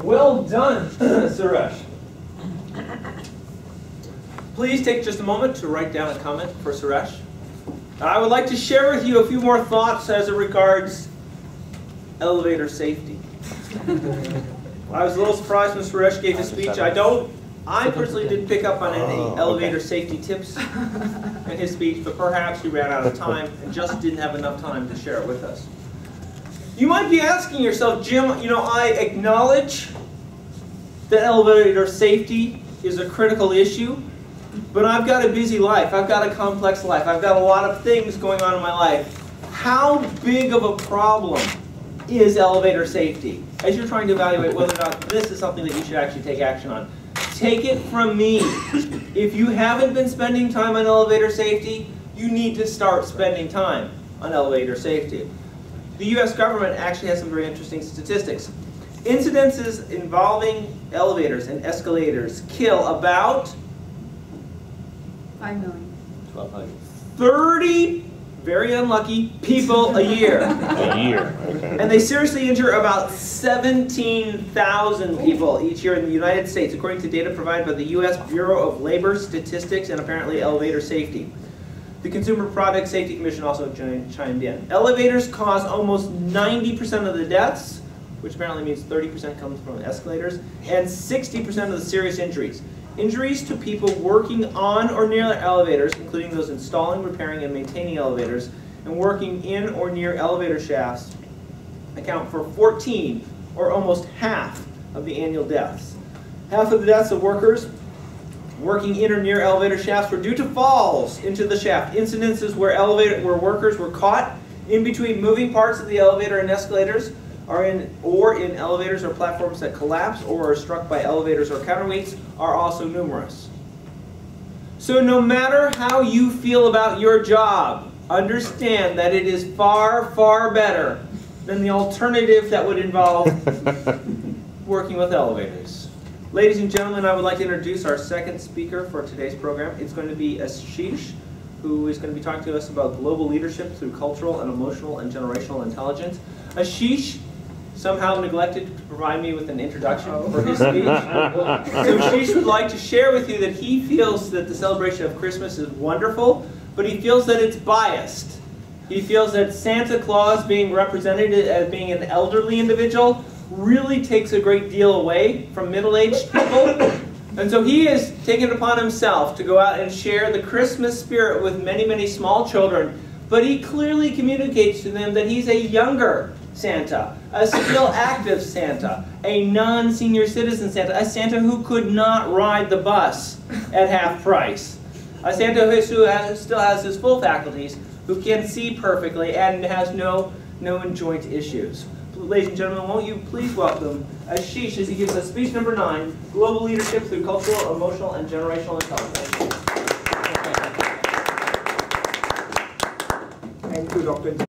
Well done, Suresh. Please take just a moment to write down a comment for Suresh. I would like to share with you a few more thoughts as it regards elevator safety. I was a little surprised when Suresh gave his speech. I personally didn't pick up on any elevator safety tips in his speech, but perhaps he ran out of time and just didn't have enough time to share it with us. You might be asking yourself, Jim, I acknowledge that elevator safety is a critical issue, but I've got a busy life. I've got a complex life. I've got a lot of things going on in my life. How big of a problem is elevator safety? As you're trying to evaluate whether or not this is something that you should actually take action on. Take it from me. If you haven't been spending time on elevator safety, you need to start spending time on elevator safety. The US government actually has some very interesting statistics. Incidences involving elevators and escalators kill about 5 million. 30 very unlucky people a year. A year, okay. And they seriously injure about 17,000 people each year in the United States, according to data provided by the U.S. Bureau of Labor Statistics and apparently elevator safety. The Consumer Product Safety Commission also chimed in. Elevators cause almost 90% of the deaths, which apparently means 30% comes from escalators, and 60% of the serious injuries. Injuries to people working on or near elevators, including those installing, repairing, and maintaining elevators, and working in or near elevator shafts, account for 14, or almost half, of the annual deaths. Half of the deaths of workers working in or near elevator shafts were due to falls into the shaft. Incidences where workers were caught in between moving parts of the elevator and escalators, or in elevators or platforms that collapse or are struck by elevators or counterweights, are also numerous. So no matter how you feel about your job, understand that it is far, far better than the alternative that would involve working with elevators. Ladies and gentlemen, I would like to introduce our second speaker for today's program. It's going to be Ashish, who is going to be talking to us about global leadership through cultural and emotional and generational intelligence. Ashish somehow neglected to provide me with an introduction for his speech. So Ashish would like to share with you that he feels that the celebration of Christmas is wonderful, but he feels that it's biased. He feels that Santa Claus being represented as being an elderly individual really takes a great deal away from middle-aged people. And so he has taken it upon himself to go out and share the Christmas spirit with many, many small children, but he clearly communicates to them that he's a younger Santa, a still active Santa, a non-senior citizen Santa, a Santa who could not ride the bus at half price, a Santa who still has his full faculties, who can see perfectly and has no joint issues. Ladies and gentlemen, won't you please welcome Ashish as he gives us speech number 9, Global Leadership Through Cultural, Emotional, and Generational Intelligence. Thank you, Dr.